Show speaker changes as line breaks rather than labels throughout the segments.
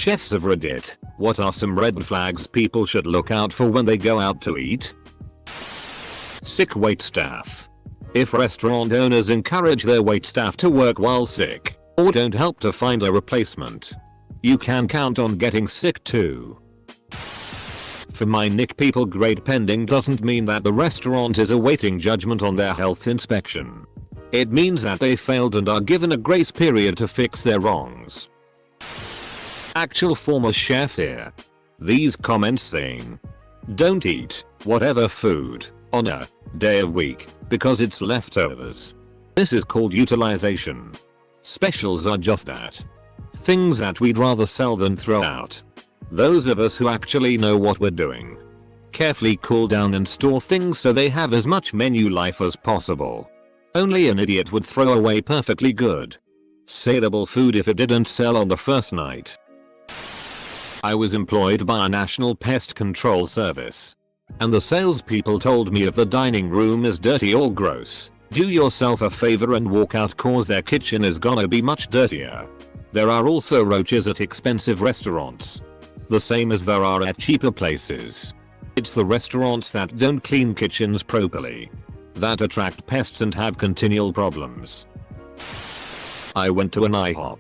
Chefs of Reddit, what are some red flags people should look out for when they go out to eat? Sick waitstaff. If restaurant owners encourage their waitstaff to work while sick, or don't help to find a replacement, you can count on getting sick too. For my Nick, people grade pending doesn't mean that the restaurant is awaiting judgment on their health inspection. It means that they failed and are given a grace period to fix their wrongs. Actual former chef here. These comments saying, don't eat whatever food on a day of week because it's leftovers. This is called utilization. Specials are just that. Things that we'd rather sell than throw out. Those of us who actually know what we're doing carefully cool down and store things so they have as much menu life as possible. Only an idiot would throw away perfectly good, saleable food if it didn't sell on the first night. I was employed by a national pest control service, and the salespeople told me if the dining room is dirty or gross, do yourself a favor and walk out cause their kitchen is gonna be much dirtier. There are also roaches at expensive restaurants, the same as there are at cheaper places. It's the restaurants that don't clean kitchens properly that attract pests and have continual problems. I went to an IHOP,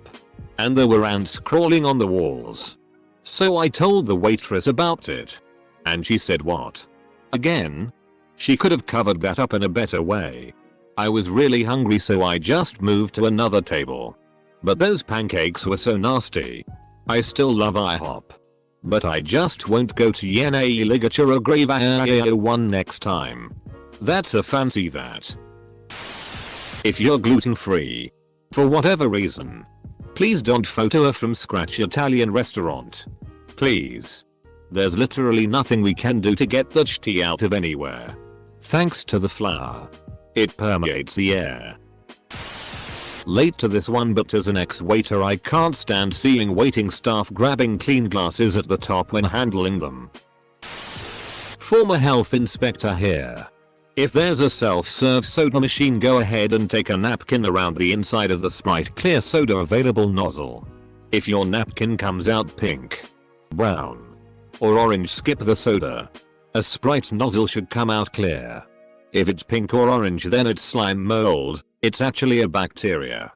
and there were ants crawling on the walls. So I told the waitress about it, and she said what? Again? She could have covered that up in a better way. I was really hungry so I just moved to another table. But those pancakes were so nasty. I still love IHOP, but I just won't go to Yena Ligature or Grave 1 next time. That's a fancy that. If you're gluten free, for whatever reason, please don't photo a from scratch Italian restaurant. Please. There's literally nothing we can do to get the tea out of anywhere. Thanks to the flour. It permeates the air. Late to this one, but as an ex-waiter I can't stand seeing waiting staff grabbing clean glasses at the top when handling them. Former health inspector here. If there's a self-serve soda machine, go ahead and take a napkin around the inside of the Sprite clear soda available nozzle. If your napkin comes out pink, brown, or orange, skip the soda. A Sprite nozzle should come out clear. If it's pink or orange, then it's slime mold. It's actually a bacteria.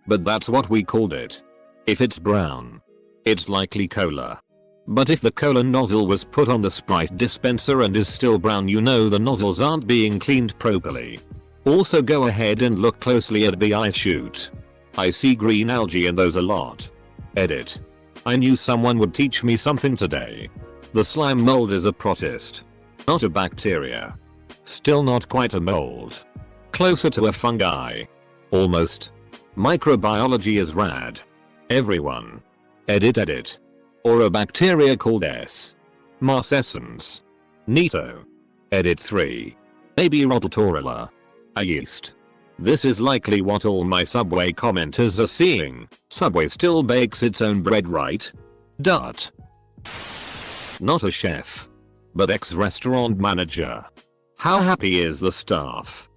But that's what we called it. If it's brown, it's likely cola. But if the cola nozzle was put on the Sprite dispenser and is still brown, you know the nozzles aren't being cleaned properly. Also go ahead and look closely at the ice chute. I see green algae in those a lot. Edit. I knew someone would teach me something today. The slime mold is a protist, not a bacteria. Still not quite a mold. Closer to a fungi. Almost. Microbiology is rad. Everyone. Edit. Or a bacteria called S. Marcescens. Neato. Edit 3. Maybe Rhodotorula. A yeast. This is likely what all my Subway commenters are seeing. Subway still bakes its own bread, right? Dot. Not a chef, but ex-restaurant manager. How happy is the staff?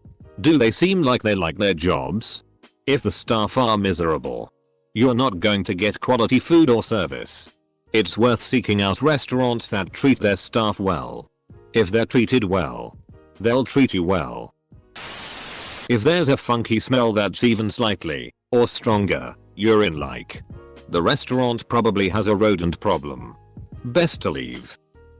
Do they seem like they like their jobs? If the staff are miserable, you're not going to get quality food or service. It's worth seeking out restaurants that treat their staff well. If they're treated well, they'll treat you well. If there's a funky smell that's even slightly, or stronger, urine-like, the restaurant probably has a rodent problem. Best to leave.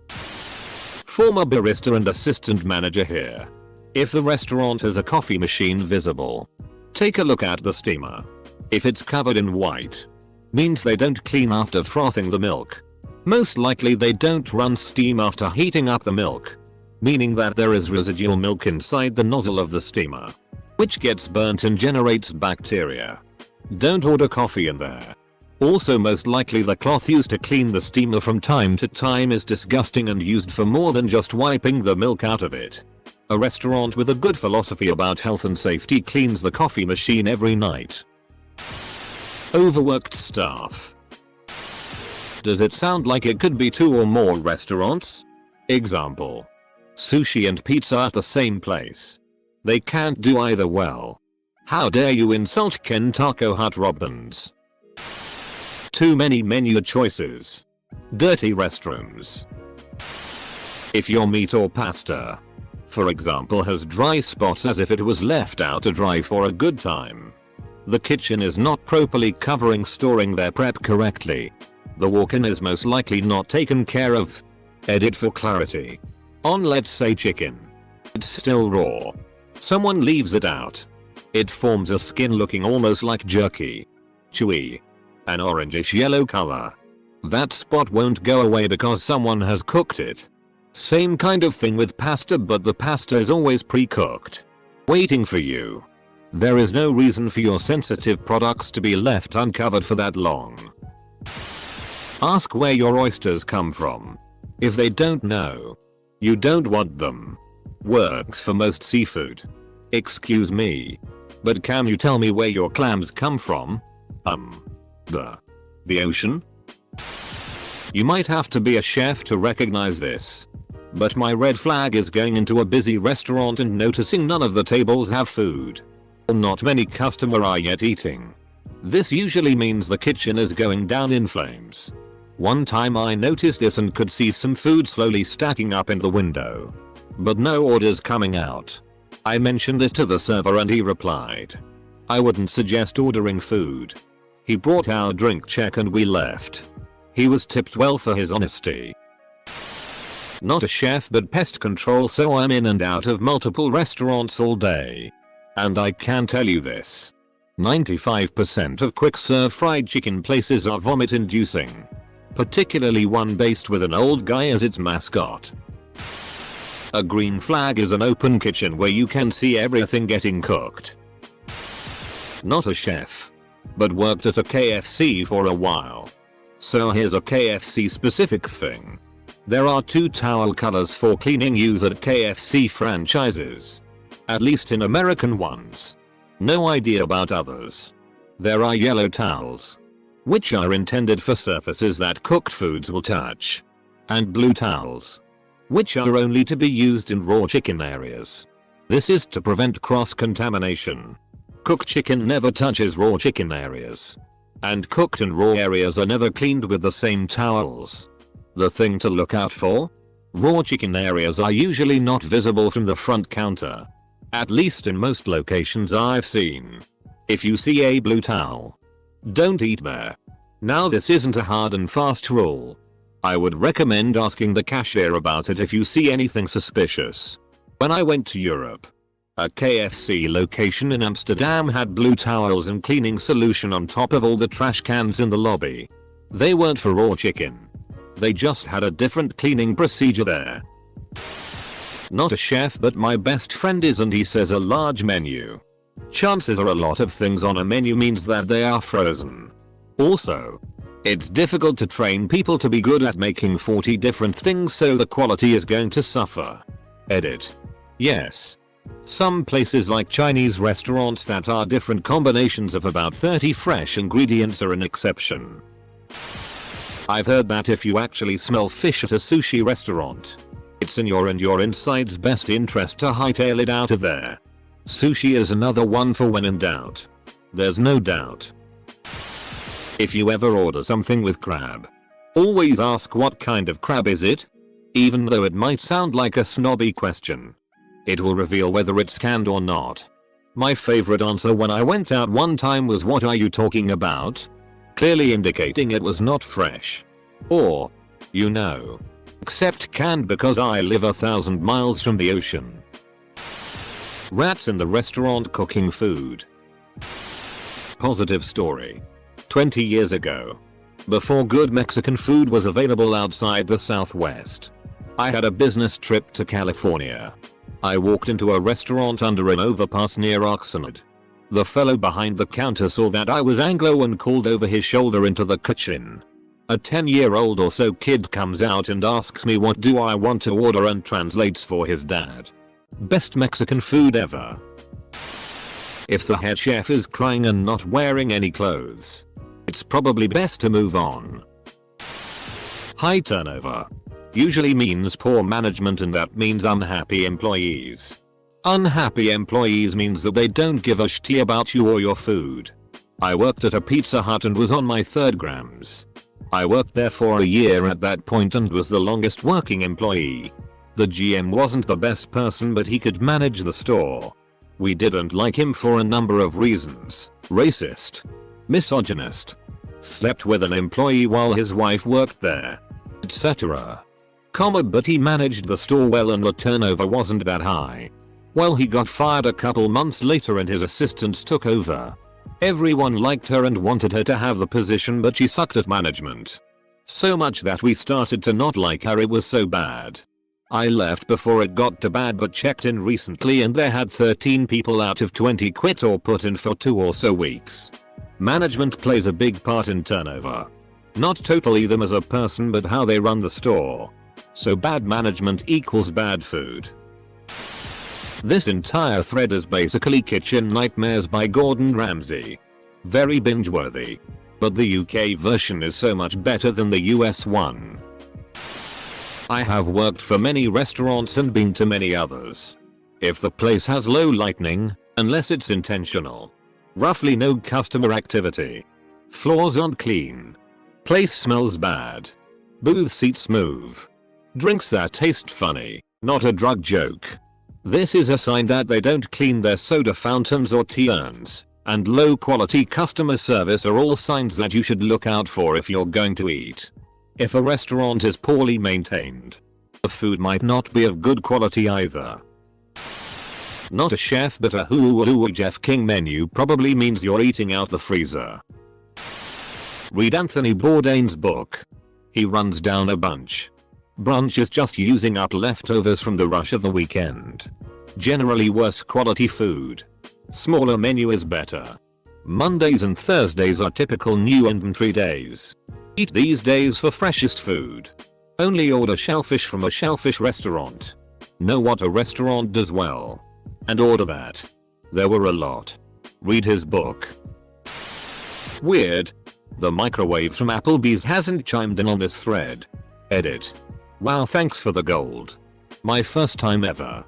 Former barista and assistant manager here. If the restaurant has a coffee machine visible, take a look at the steamer. If it's covered in white, means they don't clean after frothing the milk. Most likely they don't run steam after heating up the milk, meaning that there is residual milk inside the nozzle of the steamer, which gets burnt and generates bacteria. Don't order coffee in there. Also, most likely the cloth used to clean the steamer from time to time is disgusting and used for more than just wiping the milk out of it. A restaurant with a good philosophy about health and safety cleans the coffee machine every night. Overworked staff. Does it sound like it could be 2 or more restaurants? Example. Sushi and pizza at the same place. They can't do either well. How dare you insult Ken Taco Hut Robins? Too many menu choices. Dirty restrooms. If your meat or pasta, for example, has dry spots as if it was left out to dry for a good time. The kitchen is not properly covering storing their prep correctly. The walk-in is most likely not taken care of. Edit for clarity. On let's say chicken. It's still raw. Someone leaves it out. It forms a skin looking almost like jerky. Chewy. An orangish yellow color. That spot won't go away because someone has cooked it. Same kind of thing with pasta, but the pasta is always pre-cooked, waiting for you. There is no reason for your sensitive products to be left uncovered for that long. Ask where your oysters come from. If they don't know, you don't want them. Works for most seafood. Excuse me, but can you tell me where your clams come from? The ocean? You might have to be a chef to recognize this. But my red flag is going into a busy restaurant and noticing none of the tables have food. Not many customers are yet eating. This usually means the kitchen is going down in flames. One time I noticed this and could see some food slowly stacking up in the window. But no orders coming out. I mentioned it to the server and he replied, "I wouldn't suggest ordering food." He brought our drink check and we left. He was tipped well for his honesty. Not a chef but pest control, so I'm in and out of multiple restaurants all day. And I can tell you this. 95% of quick serve fried chicken places are vomit inducing. Particularly one based with an old guy as its mascot. A green flag is an open kitchen where you can see everything getting cooked. Not a chef, but worked at a KFC for a while. So here's a KFC specific thing. There are 2 towel colors for cleaning used at KFC franchises. At least in American ones. No idea about others. There are yellow towels, which are intended for surfaces that cooked foods will touch. And blue towels, which are only to be used in raw chicken areas. This is to prevent cross-contamination. Cooked chicken never touches raw chicken areas. And cooked and raw areas are never cleaned with the same towels. The thing to look out for? Raw chicken areas are usually not visible from the front counter. At least in most locations I've seen. If you see a blue towel, don't eat there. Now this isn't a hard and fast rule. I would recommend asking the cashier about it if you see anything suspicious. When I went to Europe, a KFC location in Amsterdam had blue towels and cleaning solution on top of all the trash cans in the lobby. They weren't for raw chicken. They just had a different cleaning procedure there. Not a chef but my best friend is, and he says a large menu. Chances are a lot of things on a menu means that they are frozen. Also, it's difficult to train people to be good at making 40 different things, so the quality is going to suffer. Edit. Yes. Some places like Chinese restaurants that are different combinations of about 30 fresh ingredients are an exception. I've heard that if you actually smell fish at a sushi restaurant, it's in your and your inside's best interest to hightail it out of there. Sushi is another one for when in doubt. There's no doubt. If you ever order something with crab, always ask what kind of crab is it? Even though it might sound like a snobby question. It will reveal whether it's canned or not. My favorite answer when I went out one time was, "What are you talking about?" Clearly indicating it was not fresh. Or, you know, except canned because I live 1,000 miles from the ocean. Rats in the restaurant cooking food. Positive story. 20 years ago, before good Mexican food was available outside the Southwest, I had a business trip to California. I walked into a restaurant under an overpass near Oxnard. The fellow behind the counter saw that I was Anglo and called over his shoulder into the kitchen. A 10-year-old or so kid comes out and asks me what do I want to order and translates for his dad. Best Mexican food ever. If the head chef is crying and not wearing any clothes, it's probably best to move on. High turnover usually means poor management, and that means unhappy employees. Unhappy employees means that they don't give a shit about you or your food. I worked at a Pizza Hut and was on my 3rd grams. I worked there for a year at that point and was the longest working employee. The GM wasn't the best person, but he could manage the store. We didn't like him for a number of reasons: racist, misogynist, slept with an employee while his wife worked there, etc. But he managed the store well and the turnover wasn't that high. Well, he got fired a couple months later and his assistants took over. Everyone liked her and wanted her to have the position, but she sucked at management. So much that we started to not like her. It was so bad. I left before it got too bad, but checked in recently and they had 13 people out of 20 quit or put in for 2 or so weeks. Management plays a big part in turnover. Not totally them as a person, but how they run the store. So bad management equals bad food. This entire thread is basically Kitchen Nightmares by Gordon Ramsay. Very binge-worthy. But the UK version is so much better than the US one. I have worked for many restaurants and been to many others. If the place has low lighting, unless it's intentional. Roughly no customer activity. Floors aren't clean. Place smells bad. Booth seats move. Drinks that taste funny, not a drug joke. This is a sign that they don't clean their soda fountains or tea urns, and low quality customer service are all signs that you should look out for if you're going to eat. If a restaurant is poorly maintained, the food might not be of good quality either. Not a chef, but a Hulu Jeff King menu probably means you're eating out the freezer. Read Anthony Bourdain's book. He runs down a bunch. Brunch is just using up leftovers from the rush of the weekend. Generally worse quality food. Smaller menu is better. Mondays and Thursdays are typical new inventory days. Eat these days for freshest food. Only order shellfish from a shellfish restaurant. Know what a restaurant does well. And order that. There were a lot. Read his book. Weird. The microwave from Applebee's hasn't chimed in on this thread. Edit. Wow, thanks for the gold. My first time ever.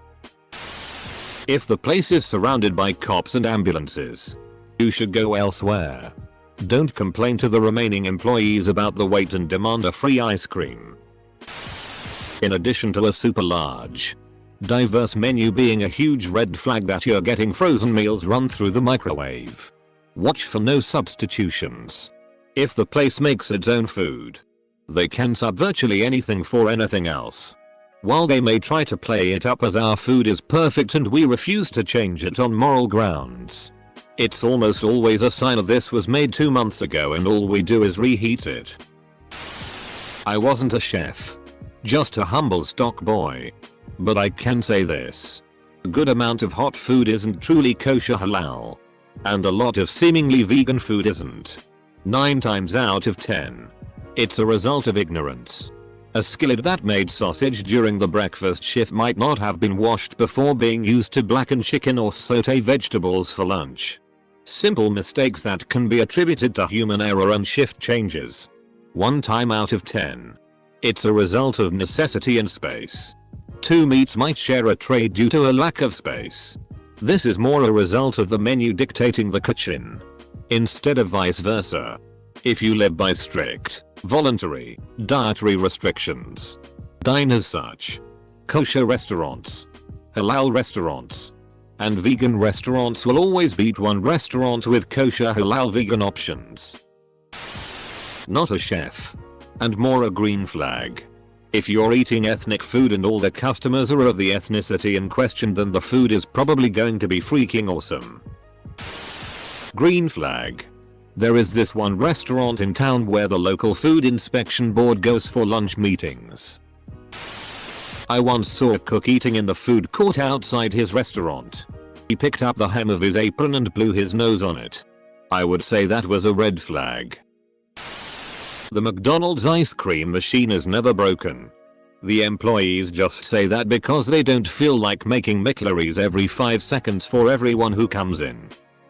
If the place is surrounded by cops and ambulances, you should go elsewhere. Don't complain to the remaining employees about the wait and demand a free ice cream. In addition to a super large, diverse menu being a huge red flag that you're getting frozen meals run through the microwave. Watch for no substitutions. If the place makes its own food, they can sub virtually anything for anything else. While they may try to play it up as our food is perfect and we refuse to change it on moral grounds, it's almost always a sign of this was made 2 months ago and all we do is reheat it. I wasn't a chef. Just a humble stock boy. But I can say this. A good amount of hot food isn't truly kosher halal. And a lot of seemingly vegan food isn't. 9 times out of 10. It's a result of ignorance. A skillet that made sausage during the breakfast shift might not have been washed before being used to blacken chicken or saute vegetables for lunch. Simple mistakes that can be attributed to human error and shift changes. 1 time out of 10. It's a result of necessity and space. 2 meats might share a tray due to a lack of space. This is more a result of the menu dictating the kitchen, instead of vice versa. If you live by strict, voluntary, dietary restrictions, dine as such. Kosher restaurants, halal restaurants, and vegan restaurants will always beat one restaurant with kosher halal vegan options. Not a chef. And more a green flag. If you're eating ethnic food and all the customers are of the ethnicity in question, then the food is probably going to be freaking awesome. Green flag. There is this one restaurant in town where the local food inspection board goes for lunch meetings. I once saw a cook eating in the food court outside his restaurant. He picked up the hem of his apron and blew his nose on it. I would say that was a red flag. The McDonald's ice cream machine is never broken. The employees just say that because they don't feel like making McFlurries every 5 seconds for everyone who comes in.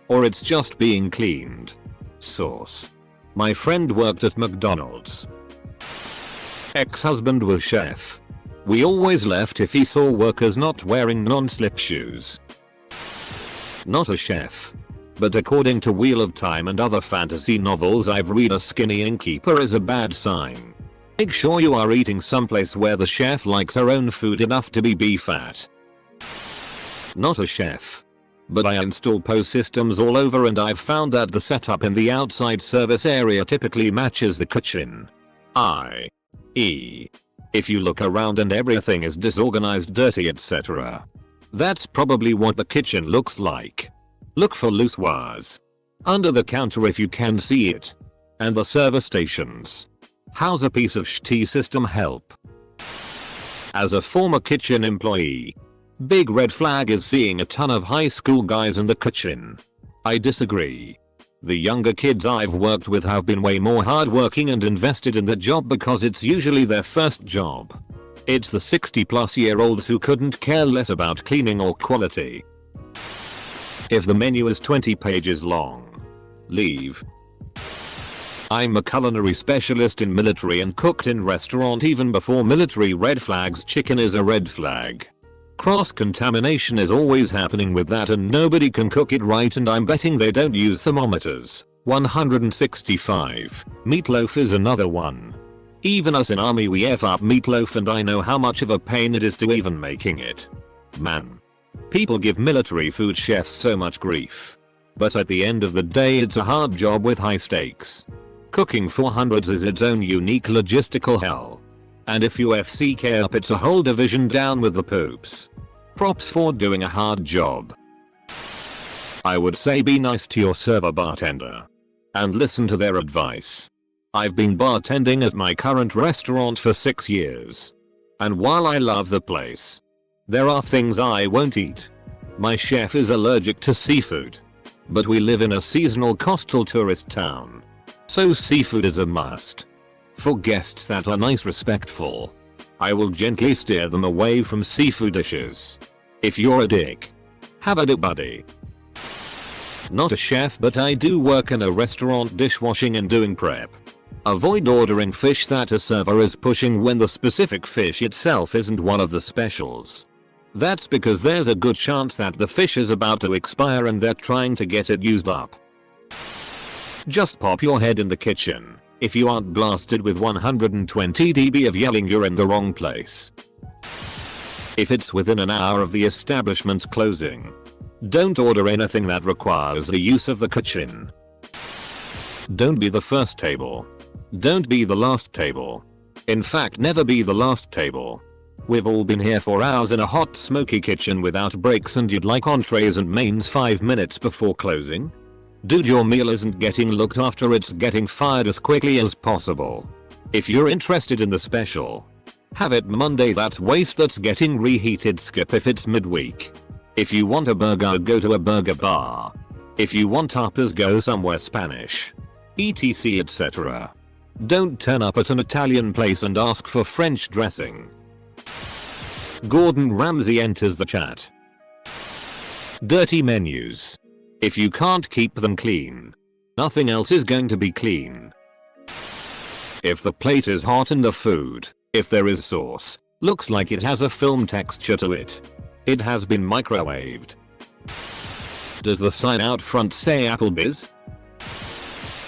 Or it's just being cleaned. Source. My friend worked at McDonald's. Ex-husband was chef. We always left if he saw workers not wearing non-slip shoes. Not a chef. But according to Wheel of Time and other fantasy novels I've read, a skinny innkeeper is a bad sign. Make sure you are eating someplace where the chef likes her own food enough to be fat. Not a chef, but I install POS systems all over, and I've found that the setup in the outside service area typically matches the kitchen. i.e., if you look around and everything is disorganized, dirty, etc., that's probably what the kitchen looks like. Look for loose wires under the counter if you can see it. And the service stations. How's a piece of shitty system help? As a former kitchen employee, big red flag is seeing a ton of high school guys in the kitchen. I disagree. The younger kids I've worked with have been way more hardworking and invested in the job because it's usually their first job. It's the 60-plus-year-olds who couldn't care less about cleaning or quality. If the menu is 20 pages long, leave. I'm a culinary specialist in military and cooked in restaurant even before military. Red flags. Chicken is a red flag. Cross-contamination is always happening with that, and nobody can cook it right, and I'm betting they don't use thermometers. 165. Meatloaf is another one. Even us in army, we F up meatloaf, and I know how much of a pain it is to even making it. Man. People give military food chefs so much grief. But at the end of the day, it's a hard job with high stakes. Cooking for hundreds is its own unique logistical hell. And if you FCK up, it's a whole division down with the poops. Props for doing a hard job. I would say be nice to your server bartender. And listen to their advice. I've been bartending at my current restaurant for 6 years. And while I love the place, there are things I won't eat. My chef is allergic to seafood. But we live in a seasonal coastal tourist town. So seafood is a must. For guests that are nice, respectful, I will gently steer them away from seafood dishes. If you're a dick, have at it, buddy. Not a chef, but I do work in a restaurant dishwashing and doing prep. Avoid ordering fish that a server is pushing when the specific fish itself isn't one of the specials. That's because there's a good chance that the fish is about to expire and they're trying to get it used up. Just pop your head in the kitchen if you aren't blasted with 120 dB of yelling you're in the wrong place. If it's within an hour of the establishment's closing, don't order anything that requires the use of the kitchen. Don't be the first table. Don't be the last table. In fact, never be the last table. We've all been here for hours in a hot, smoky kitchen without breaks, and you'd like entrees and mains 5 minutes before closing? Dude, your meal isn't getting looked after, it's getting fired as quickly as possible. If you're interested in the special, have it Monday. That's waste that's getting reheated. Skip if it's midweek. If you want a burger, go to a burger bar. If you want tapas, go somewhere Spanish. etc, etc. Don't turn up at an Italian place and ask for French dressing. Gordon Ramsay enters the chat. Dirty menus. If you can't keep them clean, nothing else is going to be clean. If the plate is hot and the food, if there is sauce, looks like it has a film texture to it, it has been microwaved. Does the sign out front say Applebee's?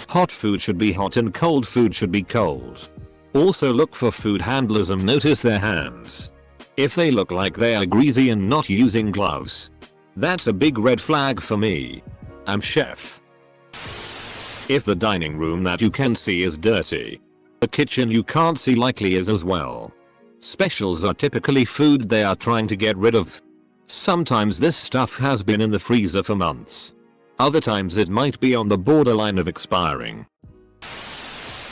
Hot food should be hot and cold food should be cold. Also look for food handlers and notice their hands. If they look like they are greasy and not using gloves, that's a big red flag for me. I'm chef. If the dining room that you can see is dirty, the kitchen you can't see likely is as well. Specials are typically food they are trying to get rid of. Sometimes this stuff has been in the freezer for months. Other times it might be on the borderline of expiring.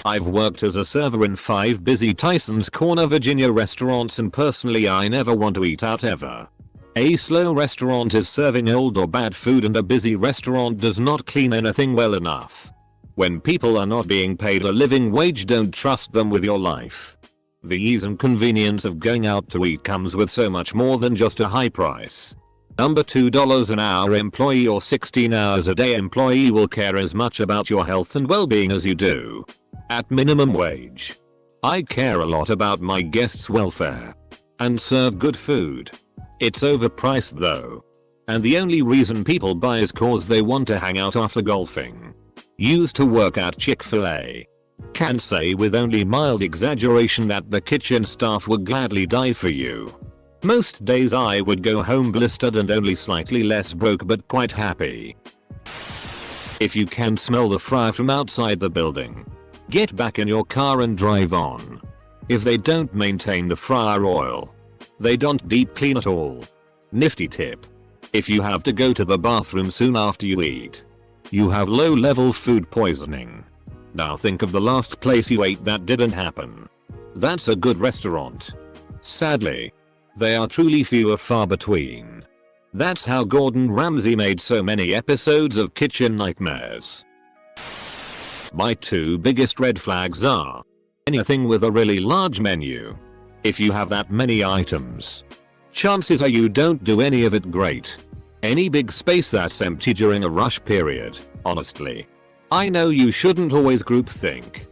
I've worked as a server in 5 busy Tyson's Corner, Virginia restaurants, and personally I never want to eat out ever. A slow restaurant is serving old or bad food, and a busy restaurant does not clean anything well enough. When people are not being paid a living wage, don't trust them with your life. The ease and convenience of going out to eat comes with so much more than just a high price. Number $2 an hour employee or 16 hours a day employee will care as much about your health and well-being as you do at minimum wage. I care a lot about my guests' welfare and serve good food. It's overpriced though, And the only reason people buy is cause they want to hang out after golfing. Used to work at Chick-fil-A. Can say with only mild exaggeration that the kitchen staff would gladly die for you. Most days I would go home blistered and only slightly less broke but quite happy. If you can smell the fryer from outside the building, get back in your car and drive on. If they don't maintain the fryer oil, they don't deep clean at all. Nifty tip. If you have to go to the bathroom soon after you eat, you have low level food poisoning. Now think of the last place you ate that didn't happen. That's a good restaurant. Sadly, they are truly few and far between. That's how Gordon Ramsay made so many episodes of Kitchen Nightmares. My 2 biggest red flags are anything with a really large menu. If you have that many items, chances are you don't do any of it great. Any big space that's empty during a rush period, honestly. I know you shouldn't always group think.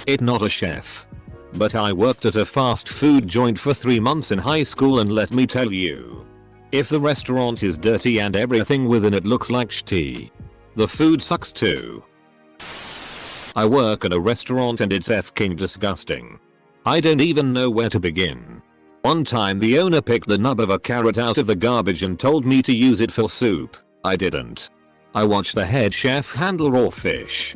It not a chef. But I worked at a fast food joint for 3 months in high school and let me tell you. If the restaurant is dirty and everything within it looks like shitty, the food sucks too. I work at a restaurant and it's f***ing disgusting. I don't even know where to begin. One time the owner picked the nub of a carrot out of the garbage and told me to use it for soup. I didn't. I watched the head chef handle raw fish,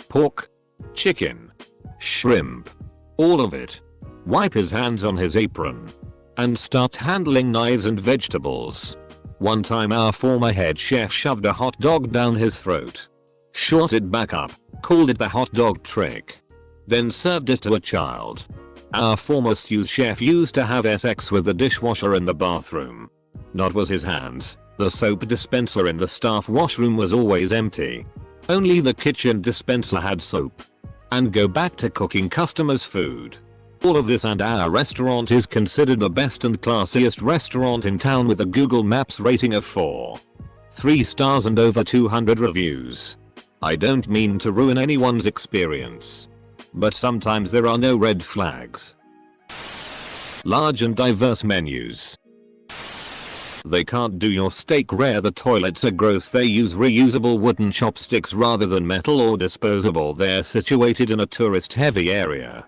pork, chicken, shrimp, all of it, wipe his hands on his apron, and start handling knives and vegetables. One time our former head chef shoved a hot dog down his throat, shot it back up, called it the hot dog trick, then served it to a child. Our former sous chef used to have sex with the dishwasher in the bathroom. Not was his hands. The soap dispenser in the staff washroom was always empty. Only the kitchen dispenser had soap. And go back to cooking customers' food. All of this, and our restaurant is considered the best and classiest restaurant in town with a Google Maps rating of 4.3 stars and over 200 reviews. I don't mean to ruin anyone's experience, but sometimes there are no red flags. Large and diverse menus. They can't do your steak rare, the toilets are gross, they use reusable wooden chopsticks rather than metal or disposable, they're situated in a tourist heavy area.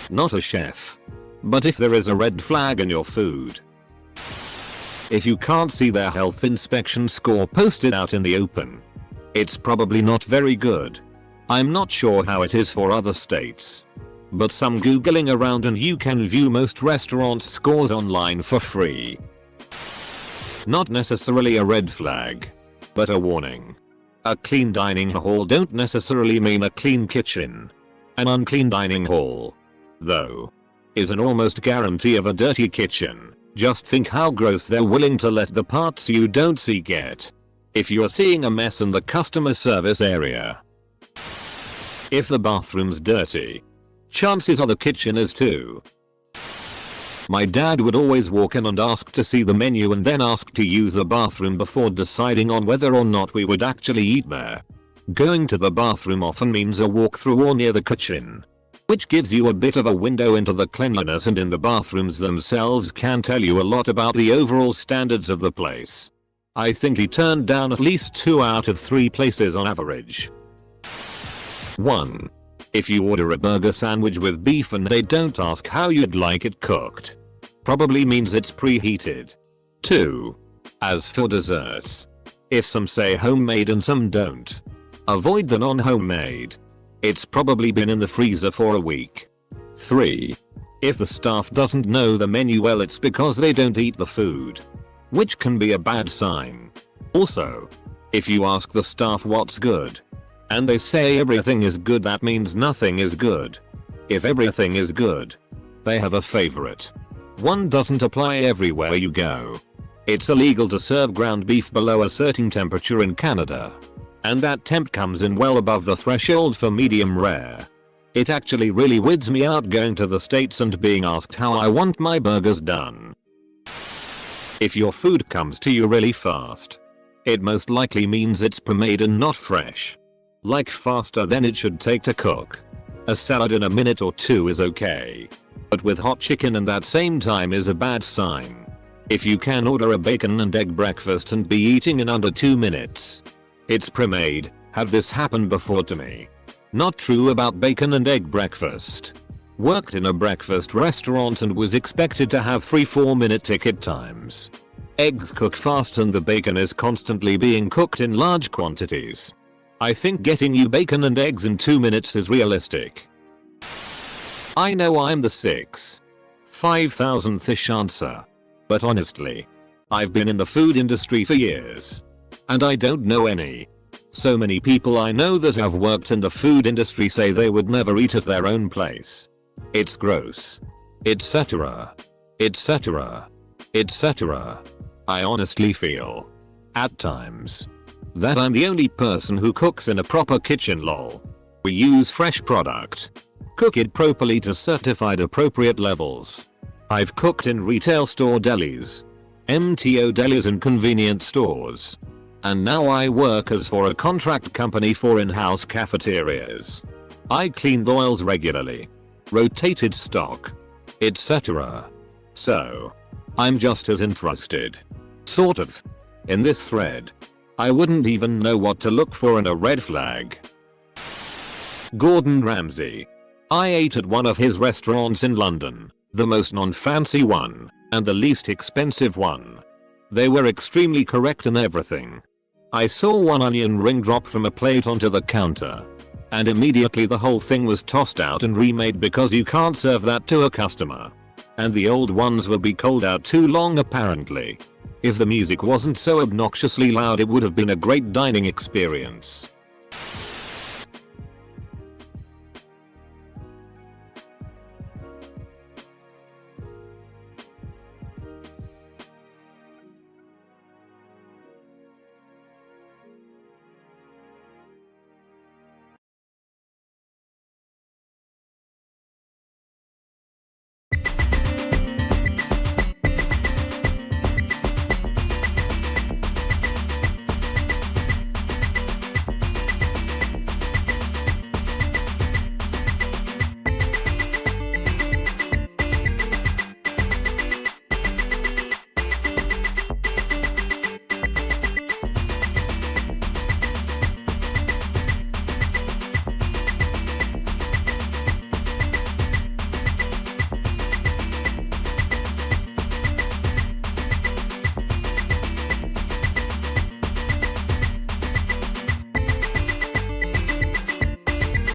Not a chef. But if there is a red flag in your food, if you can't see their health inspection score posted out in the open, it's probably not very good. I'm not sure how it is for other states, but some googling around and you can view most restaurant scores online for free. Not necessarily a red flag, but a warning. A clean dining hall don't necessarily mean a clean kitchen. An unclean dining hall, though, is an almost guarantee of a dirty kitchen. Just think how gross they're willing to let the parts you don't see get. If you're seeing a mess in the customer service area. If the bathroom's dirty, chances are the kitchen is too. My dad would always walk in and ask to see the menu and then ask to use the bathroom before deciding on whether or not we would actually eat there. Going to the bathroom often means a walk through or near the kitchen, which gives you a bit of a window into the cleanliness, and in the bathrooms themselves can tell you a lot about the overall standards of the place. I think he turned down at least 2 out of 3 places on average. 1. If you order a burger sandwich with beef and they don't ask how you'd like it cooked, probably means it's preheated. 2. As for desserts, if some say homemade and some don't, avoid the non-homemade. It's probably been in the freezer for a week. 3. If the staff doesn't know the menu well, it's because they don't eat the food, which can be a bad sign. Also, if you ask the staff what's good, and they say everything is good, that means nothing is good. If everything is good, they have a favorite. One doesn't apply everywhere you go. It's illegal to serve ground beef below a certain temperature in Canada, and that temp comes in well above the threshold for medium rare. It actually really weirds me out going to the States and being asked how I want my burgers done. If your food comes to you really fast, it most likely means it's pre-made and not fresh. Like faster than it should take to cook. A salad in a minute or 2 is okay, but with hot chicken in that same time is a bad sign. If you can order a bacon and egg breakfast and be eating in under 2 minutes. It's pre-made. Had this happened before to me? Not true about bacon and egg breakfast. Worked in a breakfast restaurant and was expected to have 3-4 minute ticket times. Eggs cook fast and the bacon is constantly being cooked in large quantities. I think getting you bacon and eggs in 2 minutes is realistic. I know I'm the 5,000th answer. But honestly, I've been in the food industry for years. And I don't know any. So many people I know that have worked in the food industry say they would never eat at their own place. It's gross. Etc. Etc. Etc. I honestly feel, at times, that I'm the only person who cooks in a proper kitchen lol. We use fresh product. Cook it properly to certified appropriate levels. I've cooked in retail store delis, MTO delis and convenience stores. And now I work as for a contract company for in-house cafeterias. I cleaned oils regularly, rotated stock, etc. So, I'm just as interested. Sort of. In this thread. I wouldn't even know what to look for in a red flag. Gordon Ramsay. I ate at one of his restaurants in London, the most non-fancy one, and the least expensive one. They were extremely correct in everything. I saw one onion ring drop from a plate onto the counter. And immediately the whole thing was tossed out and remade because you can't serve that to a customer. And the old ones would be cold out too long apparently. If the music wasn't so obnoxiously loud it would have been a great dining experience.